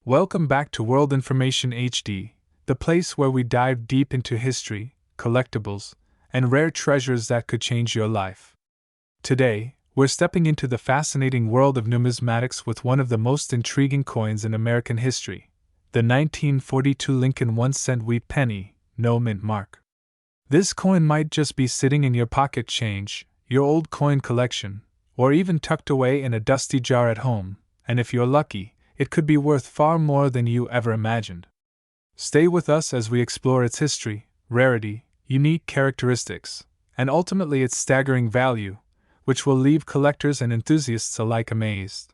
Welcome back to World Information HD, the place where we dive deep into history, collectibles, and rare treasures that could change your life. Today, we're stepping into the fascinating world of numismatics with one of the most intriguing coins in American history, the 1942 Lincoln 1-cent wheat penny, no mint mark. This coin might just be sitting in your pocket change, your old coin collection, or even tucked away in a dusty jar at home, and if you're lucky, it could be worth far more than you ever imagined. Stay with us as we explore its history, rarity, unique characteristics, and ultimately its staggering value, which will leave collectors and enthusiasts alike amazed.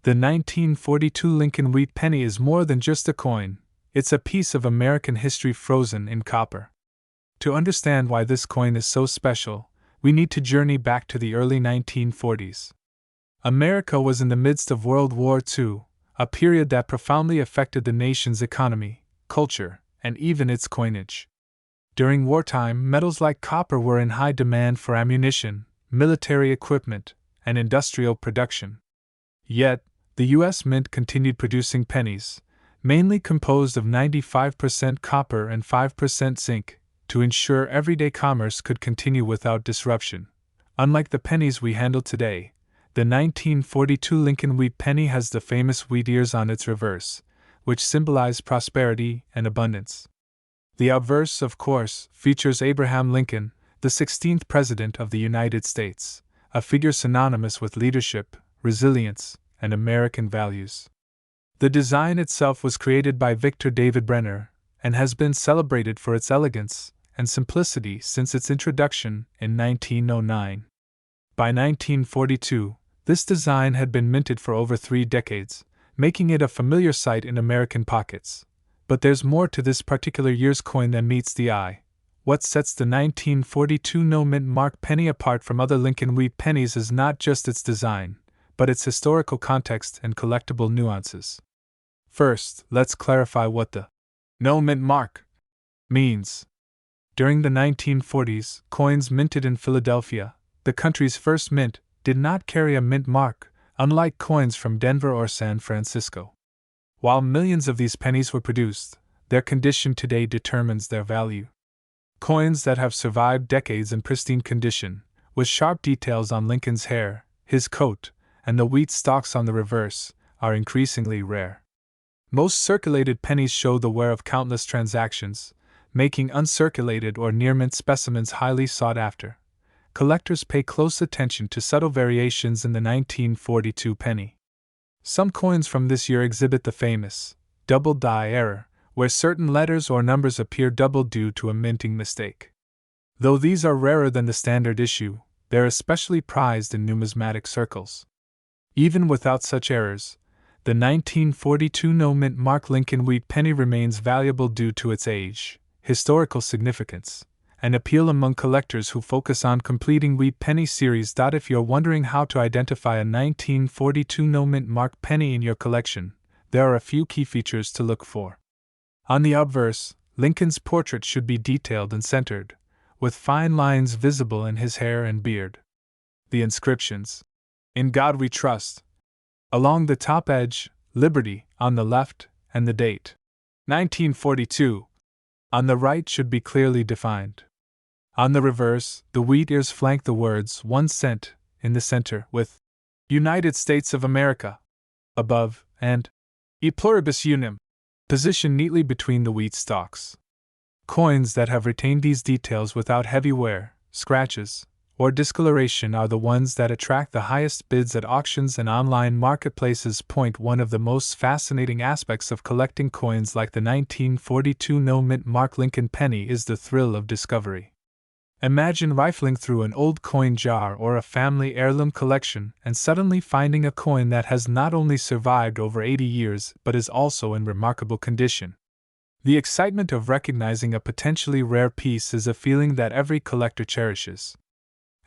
The 1942 Lincoln wheat penny is more than just a coin, it's a piece of American history frozen in copper. To understand why this coin is so special, we need to journey back to the early 1940s. America was in the midst of World War II, a period that profoundly affected the nation's economy, culture, and even its coinage. During wartime, metals like copper were in high demand for ammunition, military equipment, and industrial production. Yet, the U.S. Mint continued producing pennies, mainly composed of 95% copper and 5% zinc, to ensure everyday commerce could continue without disruption. Unlike the pennies we handle today, the 1942 Lincoln wheat penny has the famous wheat ears on its reverse, which symbolize prosperity and abundance. The obverse, of course, features Abraham Lincoln, the 16th President of the United States, a figure synonymous with leadership, resilience, and American values. The design itself was created by Victor David Brenner, and has been celebrated for its elegance and simplicity since its introduction in 1909. By 1942, this design had been minted for over 3 decades, making it a familiar sight in American pockets. But there's more to this particular year's coin than meets the eye. What sets the 1942 no mint mark penny apart from other Lincoln wheat pennies is not just its design, but its historical context and collectible nuances. First, let's clarify what the no mint mark means. During the 1940s, coins minted in Philadelphia, the country's first mint, did not carry a mint mark, unlike coins from Denver or San Francisco. While millions of these pennies were produced, their condition today determines their value. Coins that have survived decades in pristine condition, with sharp details on Lincoln's hair, his coat, and the wheat stalks on the reverse, are increasingly rare. Most circulated pennies show the wear of countless transactions, making uncirculated or near-mint specimens highly sought after. Collectors pay close attention to subtle variations in the 1942 penny. Some coins from this year exhibit the famous double die error, where certain letters or numbers appear double due to a minting mistake. Though these are rarer than the standard issue, they're especially prized in numismatic circles. Even without such errors, the 1942 no mint mark Lincoln wheat penny remains valuable due to its age, historical significance, and appeal among collectors who focus on completing wheat penny series. If you're wondering how to identify a 1942 no mint mark penny in your collection, there are a few key features to look for. On the obverse, Lincoln's portrait should be detailed and centered, with fine lines visible in his hair and beard. The inscriptions, "In God We Trust," along the top edge, "Liberty" on the left, and the date, 1942, on the right should be clearly defined. On the reverse, the wheat ears flank the words 1 cent in the center, with United States of America above, and E pluribus unum positioned neatly between the wheat stalks. Coins that have retained these details without heavy wear, scratches, or discoloration are the ones that attract the highest bids at auctions and online marketplaces. One of the most fascinating aspects of collecting coins like the 1942 no mint mark Lincoln penny is the thrill of discovery. Imagine rifling through an old coin jar or a family heirloom collection and suddenly finding a coin that has not only survived over 80 years but is also in remarkable condition. The excitement of recognizing a potentially rare piece is a feeling that every collector cherishes.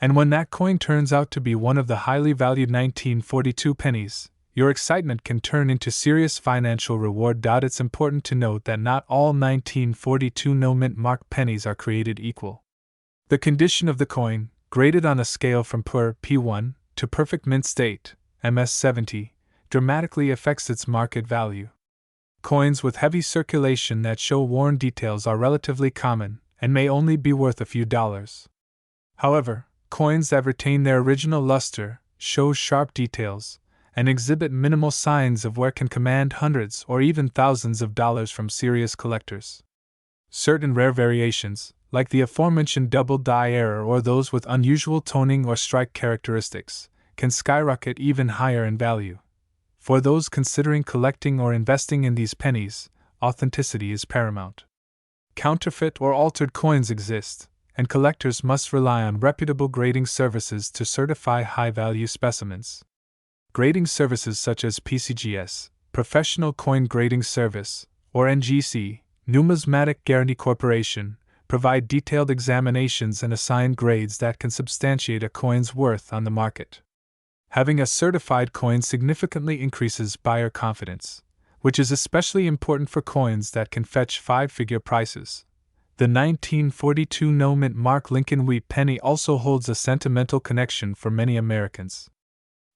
And when that coin turns out to be one of the highly valued 1942 pennies, your excitement can turn into serious financial reward. It's important to note that not all 1942 no mint mark pennies are created equal. The condition of the coin, graded on a scale from poor P1 to perfect mint state, MS 70, dramatically affects its market value. Coins with heavy circulation that show worn details are relatively common and may only be worth a few dollars. However, coins that retain their original luster, show sharp details, and exhibit minimal signs of wear can command hundreds or even thousands of dollars from serious collectors. Certain rare variations, like the aforementioned double die error or those with unusual toning or strike characteristics, can skyrocket even higher in value. For those considering collecting or investing in these pennies, authenticity is paramount. Counterfeit or altered coins exist, and collectors must rely on reputable grading services to certify high-value specimens. Grading services such as PCGS, Professional Coin Grading Service, or NGC, Numismatic Guarantee Corporation, provide detailed examinations and assign grades that can substantiate a coin's worth on the market. Having a certified coin significantly increases buyer confidence, which is especially important for coins that can fetch five-figure prices. The 1942 no-mint mark Lincoln Wheat penny also holds a sentimental connection for many Americans.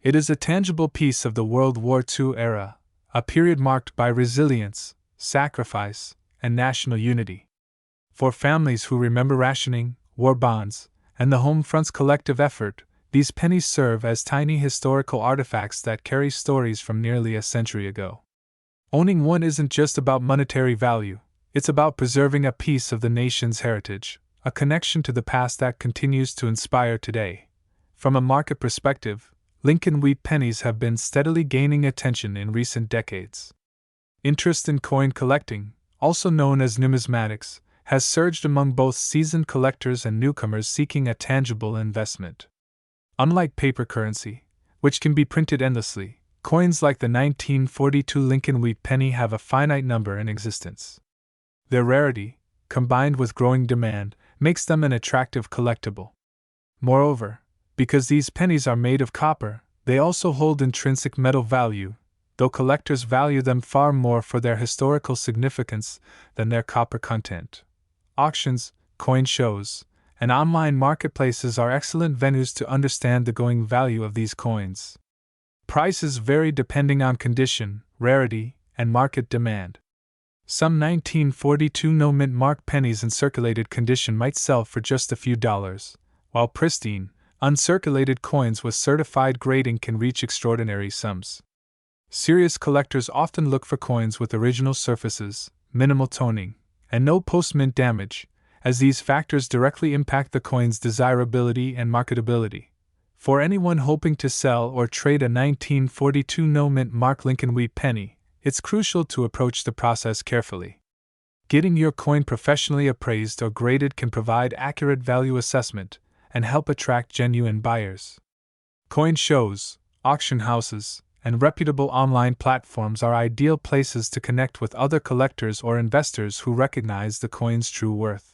It is a tangible piece of the World War II era, a period marked by resilience, sacrifice, and national unity. For families who remember rationing, war bonds, and the home front's collective effort, these pennies serve as tiny historical artifacts that carry stories from nearly a century ago. Owning one isn't just about monetary value, it's about preserving a piece of the nation's heritage, a connection to the past that continues to inspire today. From a market perspective, Lincoln Wheat pennies have been steadily gaining attention in recent decades. Interest in coin collecting, also known as numismatics, has surged among both seasoned collectors and newcomers seeking a tangible investment. Unlike paper currency, which can be printed endlessly, coins like the 1942 Lincoln Wheat penny have a finite number in existence. Their rarity, combined with growing demand, makes them an attractive collectible. Moreover, because these pennies are made of copper, they also hold intrinsic metal value, though collectors value them far more for their historical significance than their copper content. Auctions, coin shows, and online marketplaces are excellent venues to understand the going value of these coins. Prices vary depending on condition, rarity, and market demand. Some 1942 no-mint mark pennies in circulated condition might sell for just a few dollars, while pristine, uncirculated coins with certified grading can reach extraordinary sums. Serious collectors often look for coins with original surfaces, minimal toning, and no post-mint damage, as these factors directly impact the coin's desirability and marketability. For anyone hoping to sell or trade a 1942 no-mint mark Lincoln Wheat penny, it's crucial to approach the process carefully. Getting your coin professionally appraised or graded can provide accurate value assessment and help attract genuine buyers. Coin shows, auction houses, and reputable online platforms are ideal places to connect with other collectors or investors who recognize the coin's true worth.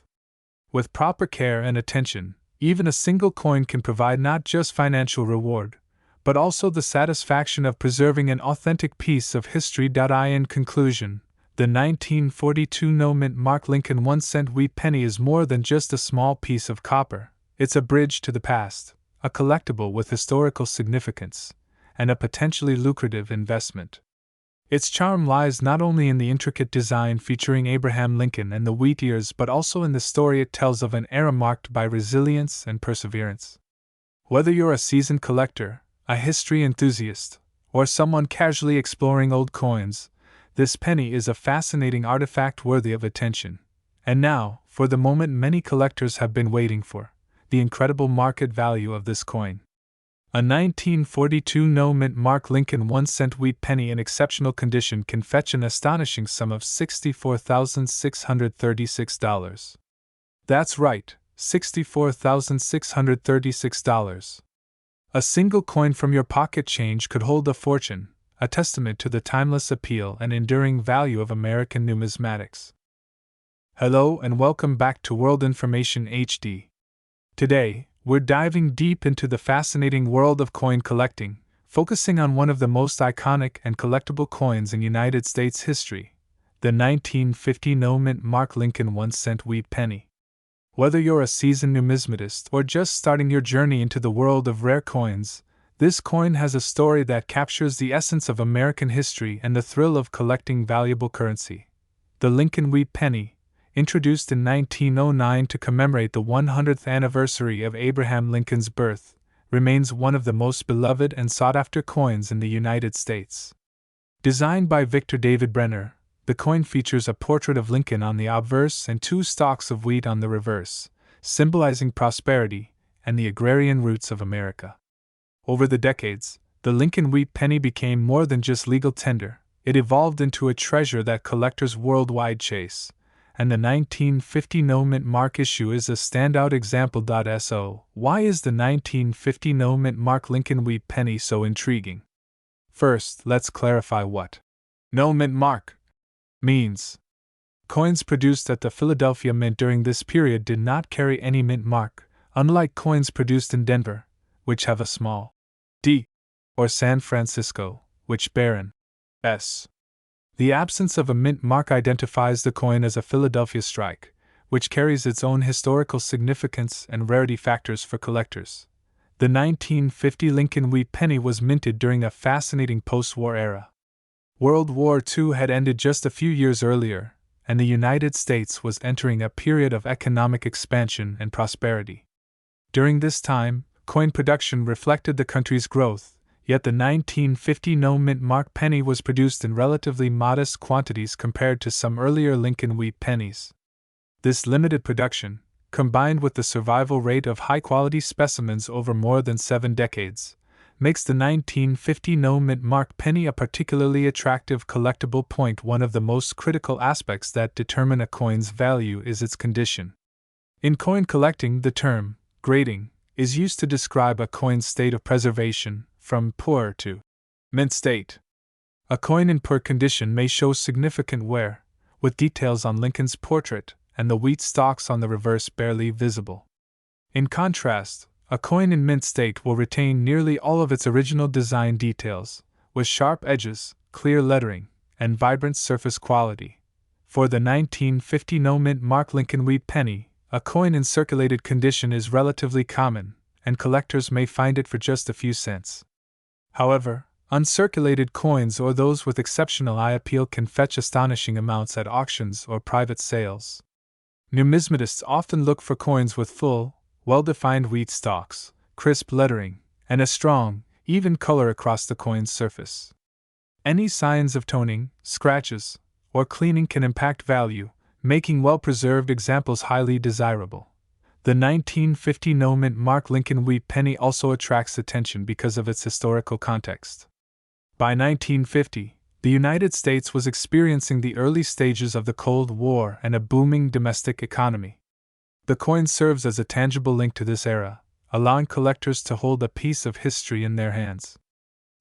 With proper care and attention, even a single coin can provide not just financial reward, but also the satisfaction of preserving an authentic piece of history. In conclusion, the 1942 no-mint mark Lincoln 1-cent wheat penny is more than just a small piece of copper. It's a bridge to the past, a collectible with historical significance, and a potentially lucrative investment. Its charm lies not only in the intricate design featuring Abraham Lincoln and the wheat ears but also in the story it tells of an era marked by resilience and perseverance. Whether you're a seasoned collector, a history enthusiast, or someone casually exploring old coins, this penny is a fascinating artifact worthy of attention. And now, for the moment many collectors have been waiting for, the incredible market value of this coin. A 1942 no-mint mark Lincoln 1-cent wheat penny in exceptional condition can fetch an astonishing sum of $64,636. That's right, $64,636. A single coin from your pocket change could hold a fortune, a testament to the timeless appeal and enduring value of American numismatics. Hello and welcome back to World Information HD. Today, we're diving deep into the fascinating world of coin collecting, focusing on one of the most iconic and collectible coins in United States history, the 1950 no-mint mark Lincoln 1-cent wheat penny. Whether you're a seasoned numismatist or just starting your journey into the world of rare coins, This coin has a story that captures the essence of American history and the thrill of collecting valuable currency. The Lincoln Wheat Penny, introduced in 1909 to commemorate the 100th anniversary of Abraham Lincoln's birth, remains one of the most beloved and sought-after coins in the United States. Designed by Victor David Brenner, the coin features a portrait of Lincoln on the obverse and two stalks of wheat on the reverse, symbolizing prosperity and the agrarian roots of America. Over the decades, the Lincoln Wheat Penny became more than just legal tender. It evolved into a treasure that collectors worldwide chase, and the 1950 no mint mark issue is a standout example. So, why is the 1950 no mint mark Lincoln Wheat Penny so intriguing? First, let's clarify what no mint mark means. Coins produced at the Philadelphia Mint during this period did not carry any mint mark, unlike coins produced in Denver, which have a small D, or San Francisco, which bear an S. The absence of a mint mark identifies the coin as a Philadelphia strike, which carries its own historical significance and rarity factors for collectors. The 1950 Lincoln Wheat Penny was minted during a fascinating post-war era. World War II had ended just a few years earlier, and the United States was entering a period of economic expansion and prosperity. During this time, coin production reflected the country's growth, yet the 1950 no mint mark penny was produced in relatively modest quantities compared to some earlier Lincoln Wheat pennies. This limited production, combined with the survival rate of high-quality specimens over more than 7 decades, makes the 1950 no mint mark penny a particularly attractive collectible point. One of the most critical aspects that determine a coin's value is its condition. In coin collecting, the term grading is used to describe a coin's state of preservation, from poor to mint state. A coin in poor condition may show significant wear, with details on Lincoln's portrait and the wheat stalks on the reverse barely visible. In contrast, a coin in mint state will retain nearly all of its original design details, with sharp edges, clear lettering, and vibrant surface quality. For the 1950 no mint mark Lincoln Wheat Penny, a coin in circulated condition is relatively common, and collectors may find it for just a few cents. However, uncirculated coins or those with exceptional eye appeal can fetch astonishing amounts at auctions or private sales. Numismatists often look for coins with full, well-defined wheat stalks, crisp lettering, and a strong, even color across the coin's surface. Any signs of toning, scratches, or cleaning can impact value, making well-preserved examples highly desirable. The 1950 no mint mark Lincoln Wheat Penny also attracts attention because of its historical context. By 1950, the United States was experiencing the early stages of the Cold War and a booming domestic economy. The coin serves as a tangible link to this era, allowing collectors to hold a piece of history in their hands.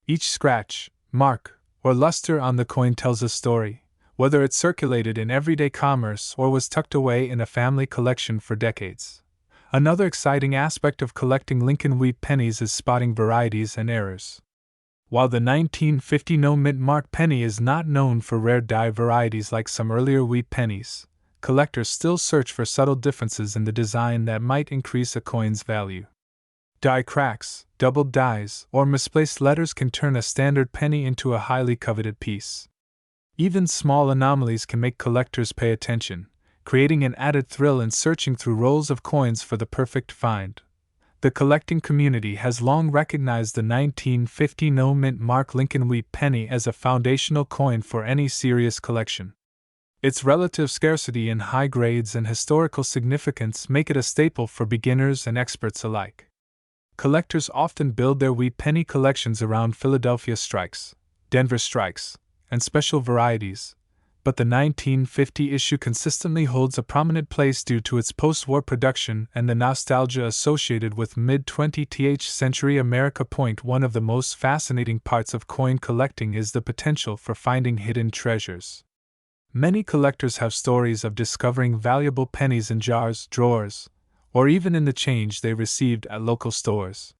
Each scratch, mark, or luster on the coin tells a story, whether it circulated in everyday commerce or was tucked away in a family collection for decades. Another exciting aspect of collecting Lincoln Wheat pennies is spotting varieties and errors. While the 1950 no mint mark penny is not known for rare die varieties like some earlier wheat pennies, collectors still search for subtle differences in the design that might increase a coin's value. Die cracks, doubled dies, or misplaced letters can turn a standard penny into a highly coveted piece. Even small anomalies can make collectors pay attention, creating an added thrill in searching through rolls of coins for the perfect find. The collecting community has long recognized the 1950 no mint mark Lincoln Wheat penny as a foundational coin for any serious collection. Its relative scarcity in high grades and historical significance make it a staple for beginners and experts alike. Collectors often build their wheat penny collections around Philadelphia strikes, Denver strikes, and special varieties, but the 1950 issue consistently holds a prominent place due to its post-war production and the nostalgia associated with mid-20th century America. One of the most fascinating parts of coin collecting is the potential for finding hidden treasures. Many collectors have stories of discovering valuable pennies in jars, drawers, or even in the change they received at local stores.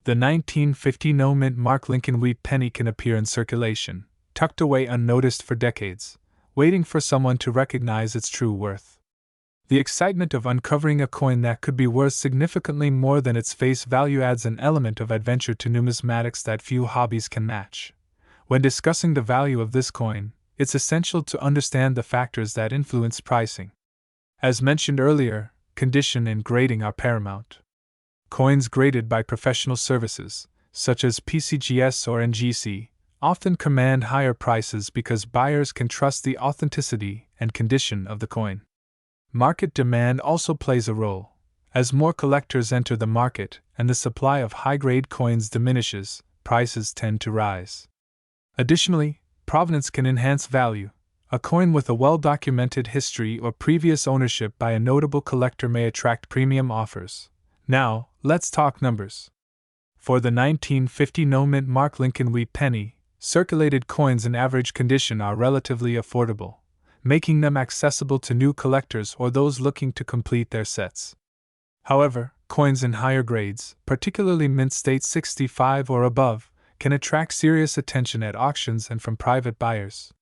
The 1950 no mint mark Lincoln Wheat penny can appear in circulation, tucked away unnoticed for decades, waiting for someone to recognize its true worth. The excitement of uncovering a coin that could be worth significantly more than its face value adds an element of adventure to numismatics that few hobbies can match. When discussing the value of this coin, it's essential to understand the factors that influence pricing. As mentioned earlier, condition and grading are paramount. Coins graded by professional services, such as PCGS or NGC, often command higher prices because buyers can trust the authenticity and condition of the coin. Market demand also plays a role. As more collectors enter the market and the supply of high-grade coins diminishes, prices tend to rise. Additionally, provenance can enhance value. A coin with a well-documented history or previous ownership by a notable collector may attract premium offers. Now, let's talk numbers. For the 1950 no-mint Mark Lincoln Wheat penny, circulated coins in average condition are relatively affordable, making them accessible to new collectors or those looking to complete their sets. However, coins in higher grades, particularly mint state 65 or above, can attract serious attention at auctions and from private buyers.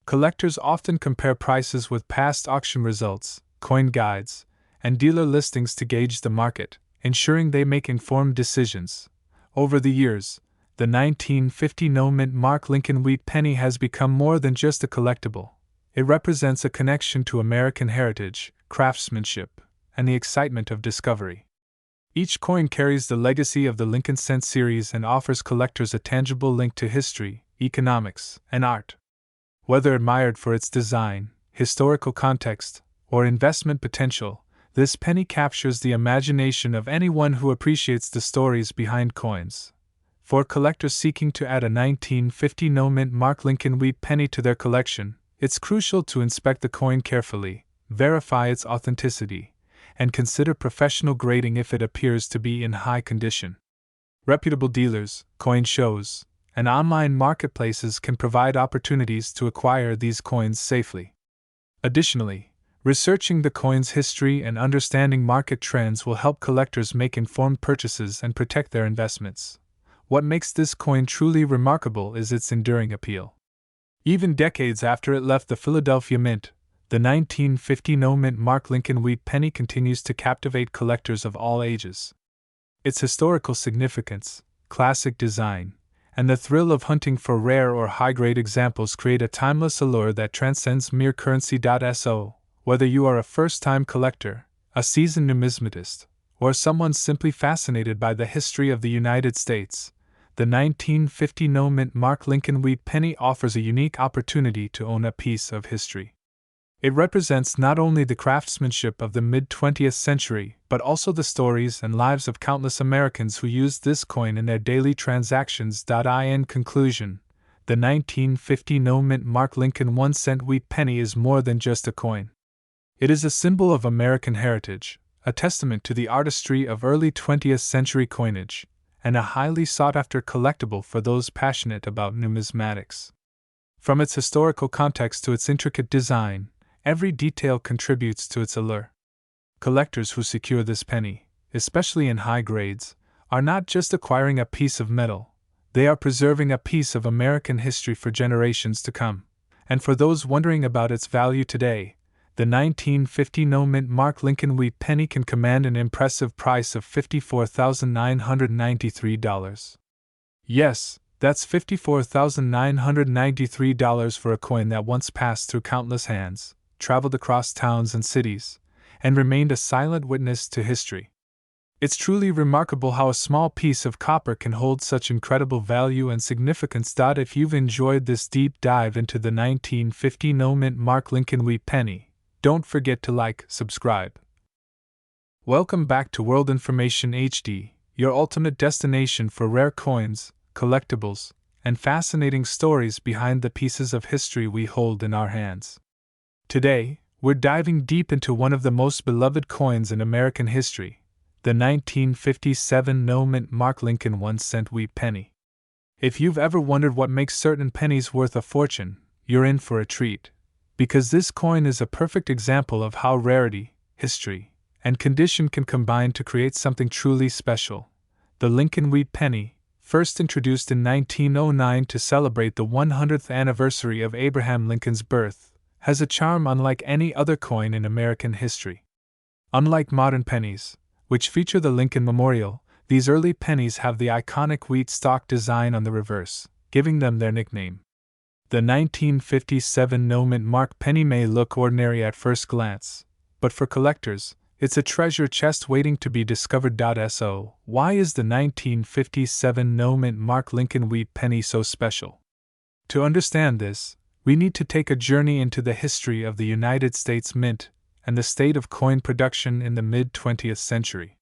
Collectors often compare prices with past auction results, coin guides, and dealer listings to gauge the market, ensuring they make informed decisions. Over the years, the 1950 no-mint Mark Lincoln Wheat penny has become more than just a collectible. It represents a connection to American heritage, craftsmanship, and the excitement of discovery. Each coin carries the legacy of the Lincoln Cent series and offers collectors a tangible link to history, economics, and art. Whether admired for its design, historical context, or investment potential, this penny captures the imagination of anyone who appreciates the stories behind coins. For collectors seeking to add a 1950 no-mint Mark Lincoln Wheat penny to their collection, it's crucial to inspect the coin carefully, verify its authenticity, and consider professional grading if it appears to be in high condition. Reputable dealers, coin shows, and online marketplaces can provide opportunities to acquire these coins safely. Additionally, researching the coin's history and understanding market trends will help collectors make informed purchases and protect their investments. What makes this coin truly remarkable is its enduring appeal. Even decades after it left the Philadelphia Mint, the 1950 no-mint Mark Lincoln Wheat penny continues to captivate collectors of all ages. Its historical significance, classic design, and the thrill of hunting for rare or high-grade examples create a timeless allure that transcends mere currency. So, whether you are a first-time collector, a seasoned numismatist, or someone simply fascinated by the history of the United States, the 1950 no-mint Mark Lincoln Wheat penny offers a unique opportunity to own a piece of history. It represents not only the craftsmanship of the mid-20th century, but also the stories and lives of countless Americans who used this coin in their daily transactions. In conclusion, the 1950 no-mint Mark Lincoln 1-cent wheat penny is more than just a coin. It is a symbol of American heritage, a testament to the artistry of early 20th century coinage, and a highly sought-after collectible for those passionate about numismatics. From its historical context to its intricate design, every detail contributes to its allure. Collectors who secure this penny, especially in high grades, are not just acquiring a piece of metal, they are preserving a piece of American history for generations to come. And for those wondering about its value today, the 1950 no-mint Mark Lincoln Wheat penny can command an impressive price of $54,993. Yes, that's $54,993 for a coin that once passed through countless hands, traveled across towns and cities, and remained a silent witness to history. It's truly remarkable how a small piece of copper can hold such incredible value and significance. If you've enjoyed this deep dive into the 1950 no-mint Mark Lincoln Wheat penny, don't forget to like, subscribe. Welcome back to World Information HD, your ultimate destination for rare coins, collectibles, and fascinating stories behind the pieces of history we hold in our hands. Today, we're diving deep into one of the most beloved coins in American history, the 1957 no-mint Mark Lincoln 1-cent wheat penny. If you've ever wondered what makes certain pennies worth a fortune, you're in for a treat. Because this coin is a perfect example of how rarity, history, and condition can combine to create something truly special. The Lincoln Wheat penny, first introduced in 1909 to celebrate the 100th anniversary of Abraham Lincoln's birth, has a charm unlike any other coin in American history. Unlike modern pennies, which feature the Lincoln Memorial, these early pennies have the iconic wheat stalk design on the reverse, giving them their nickname. The 1957 no-mint mark penny may look ordinary at first glance, but for collectors, it's a treasure chest waiting to be discovered. So, why is the 1957 no-mint mark Lincoln wheat penny so special? To understand this, we need to take a journey into the history of the United States Mint and the state of coin production in the mid-20th century.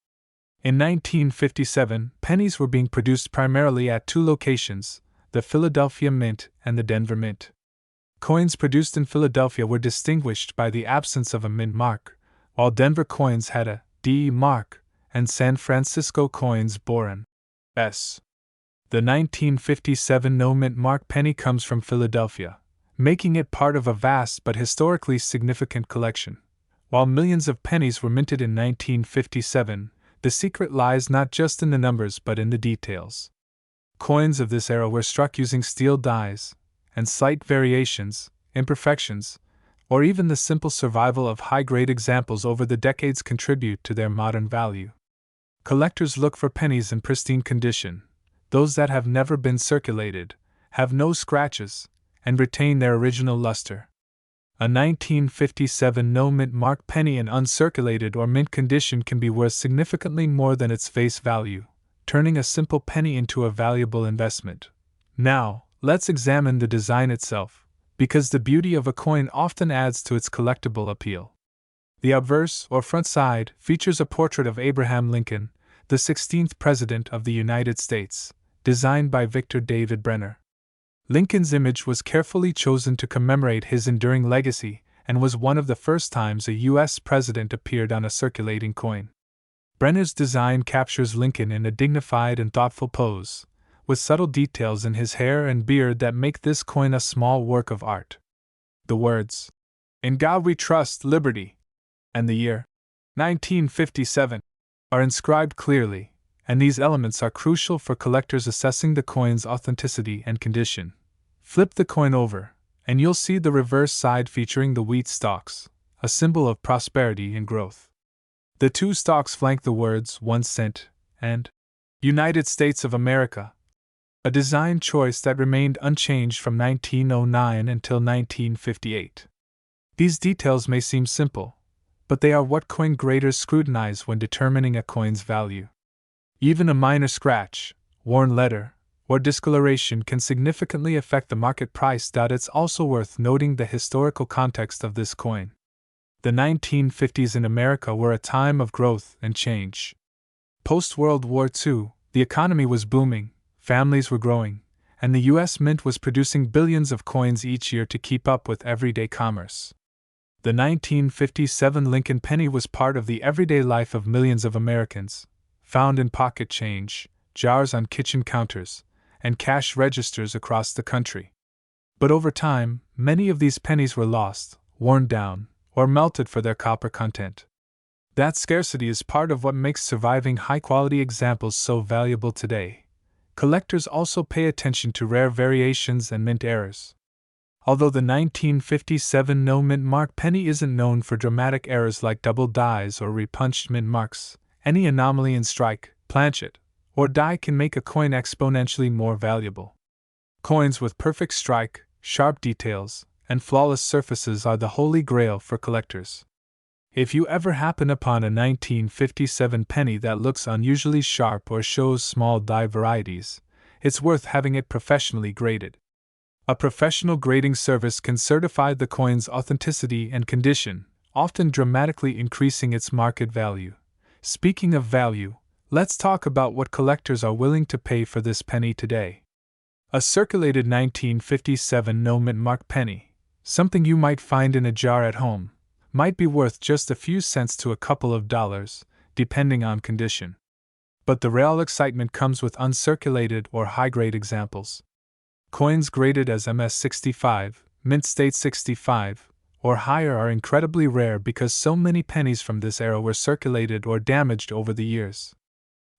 In 1957, pennies were being produced primarily at two locations, the Philadelphia Mint and the Denver Mint. Coins produced in Philadelphia were distinguished by the absence of a mint mark, while Denver coins had a D mark, and San Francisco coins bore an S. The 1957 no-mint mark penny comes from Philadelphia, making it part of a vast but historically significant collection. While millions of pennies were minted in 1957, the secret lies not just in the numbers but in the details. Coins of this era were struck using steel dies, and slight variations, imperfections, or even the simple survival of high-grade examples over the decades contribute to their modern value. Collectors look for pennies in pristine condition, those that have never been circulated, have no scratches, and retain their original luster. A 1957 no-mint mark penny in uncirculated or mint condition can be worth significantly more than its face value, turning a simple penny into a valuable investment. Now, let's examine the design itself, because the beauty of a coin often adds to its collectible appeal. The obverse, or front side, features a portrait of Abraham Lincoln, the 16th President of the United States, designed by Victor David Brenner. Lincoln's image was carefully chosen to commemorate his enduring legacy and was one of the first times a U.S. president appeared on a circulating coin. Brenner's design captures Lincoln in a dignified and thoughtful pose, with subtle details in his hair and beard that make this coin a small work of art. The words, "In God We Trust, Liberty," and the year 1957 are inscribed clearly, and these elements are crucial for collectors assessing the coin's authenticity and condition. Flip the coin over, and you'll see the reverse side featuring the wheat stalks, a symbol of prosperity and growth. The two stalks flank the words 1 cent and United States of America, a design choice that remained unchanged from 1909 until 1958. These details may seem simple, but they are what coin graders scrutinize when determining a coin's value. Even a minor scratch, worn letter, or discoloration can significantly affect the market price. It's also worth noting the historical context of this coin. The 1950s in America were a time of growth and change. Post-World War II, the economy was booming, families were growing, and the U.S. Mint was producing billions of coins each year to keep up with everyday commerce. The 1957 Lincoln penny was part of the everyday life of millions of Americans, found in pocket change, jars on kitchen counters, and cash registers across the country. But over time, many of these pennies were lost, worn down, or melted for their copper content. That scarcity is part of what makes surviving high-quality examples so valuable today. Collectors also pay attention to rare variations and mint errors. Although the 1957 no-mint mark penny isn't known for dramatic errors like double dies or repunched mint marks, any anomaly in strike, planchet, or die can make a coin exponentially more valuable. Coins with perfect strike, sharp details, and flawless surfaces are the holy grail for collectors. If you ever happen upon a 1957 penny that looks unusually sharp or shows small die varieties, it's worth having it professionally graded. A professional grading service can certify the coin's authenticity and condition, often dramatically increasing its market value. Speaking of value, let's talk about what collectors are willing to pay for this penny today. A circulated 1957 no-mint mark penny, something you might find in a jar at home, might be worth just a few cents to a couple of dollars, depending on condition. But the real excitement comes with uncirculated or high-grade examples. Coins graded as MS65, Mint State 65, or higher are incredibly rare because so many pennies from this era were circulated or damaged over the years.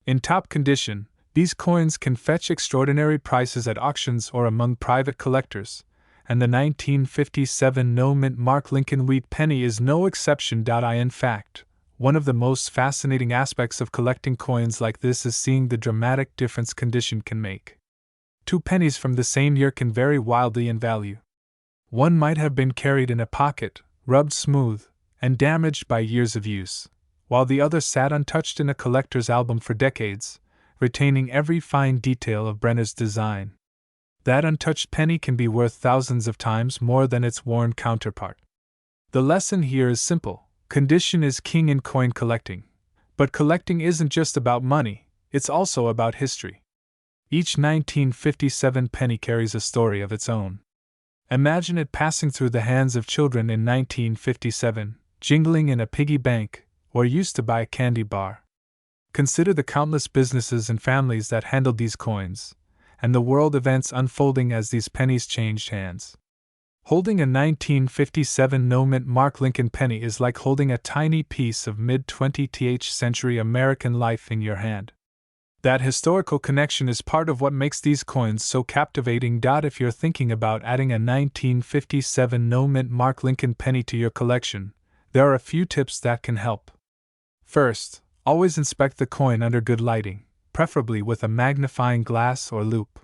In top condition, these coins can fetch extraordinary prices at auctions or among private collectors, and the 1957 no-mint mark Lincoln wheat penny is no exception. In fact, one of the most fascinating aspects of collecting coins like this is seeing the dramatic difference condition can make. Two pennies from the same year can vary wildly in value. One might have been carried in a pocket, rubbed smooth, and damaged by years of use, while the other sat untouched in a collector's album for decades, retaining every fine detail of Brenner's design. That untouched penny can be worth thousands of times more than its worn counterpart. The lesson here is simple: condition is king in coin collecting. But collecting isn't just about money, it's also about history. Each 1957 penny carries a story of its own. Imagine it passing through the hands of children in 1957, jingling in a piggy bank, or used to buy a candy bar. Consider the countless businesses and families that handled these coins, and the world events unfolding as these pennies changed hands. Holding a 1957 no-mint mark Lincoln penny is like holding a tiny piece of mid-20th century American life in your hand. That historical connection is part of what makes these coins so captivating. If you're thinking about adding a 1957 no-mint mark Lincoln penny to your collection, there are a few tips that can help. First, always inspect the coin under good lighting, preferably with a magnifying glass or loupe.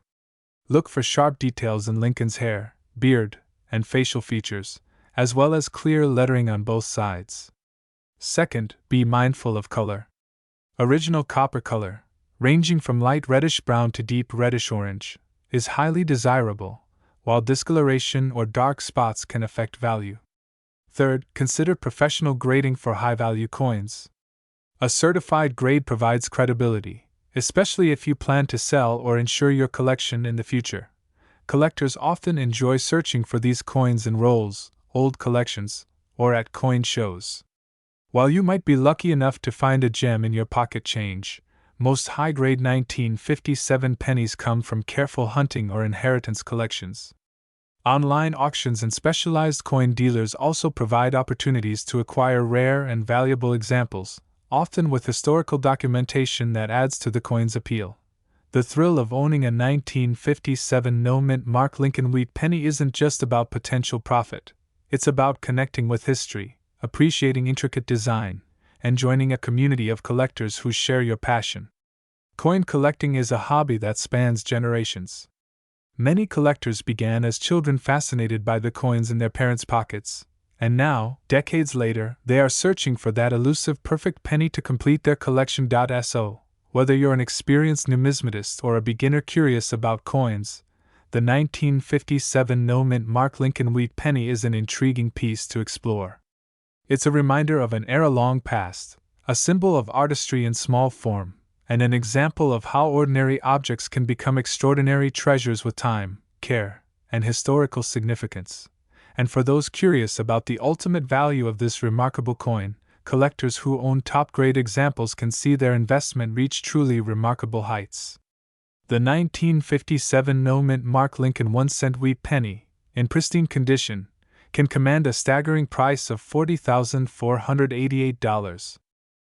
Look for sharp details in Lincoln's hair, beard, and facial features, as well as clear lettering on both sides. Second, be mindful of color. Original copper color, ranging from light reddish-brown to deep reddish-orange, is highly desirable, while discoloration or dark spots can affect value. Third, consider professional grading for high-value coins. A certified grade provides credibility, especially if you plan to sell or insure your collection in the future. Collectors often enjoy searching for these coins in rolls, old collections, or at coin shows. While you might be lucky enough to find a gem in your pocket change, most high-grade 1957 pennies come from careful hunting or inheritance collections. Online auctions and specialized coin dealers also provide opportunities to acquire rare and valuable examples, often with historical documentation that adds to the coin's appeal. The thrill of owning a 1957 no-mint mark Lincoln wheat penny isn't just about potential profit. It's about connecting with history, appreciating intricate design, and joining a community of collectors who share your passion. Coin collecting is a hobby that spans generations. Many collectors began as children fascinated by the coins in their parents' pockets, and now, decades later, they are searching for that elusive perfect penny to complete their collection. So, whether you're an experienced numismatist or a beginner curious about coins, the 1957 no-mint mark Lincoln wheat penny is an intriguing piece to explore. It's a reminder of an era long past, a symbol of artistry in small form, and an example of how ordinary objects can become extraordinary treasures with time, care, and historical significance. And for those curious about the ultimate value of this remarkable coin, collectors who own top-grade examples can see their investment reach truly remarkable heights. The 1957 no-mint mark Lincoln 1-cent wheat penny, in pristine condition, can command a staggering price of $40,488.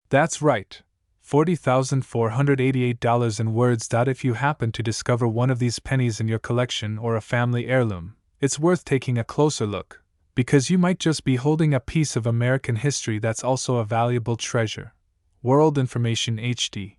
That's right, $40,488 in words. If you happen to discover one of these pennies in your collection or a family heirloom, it's worth taking a closer look, because you might just be holding a piece of American history that's also a valuable treasure. World Information HD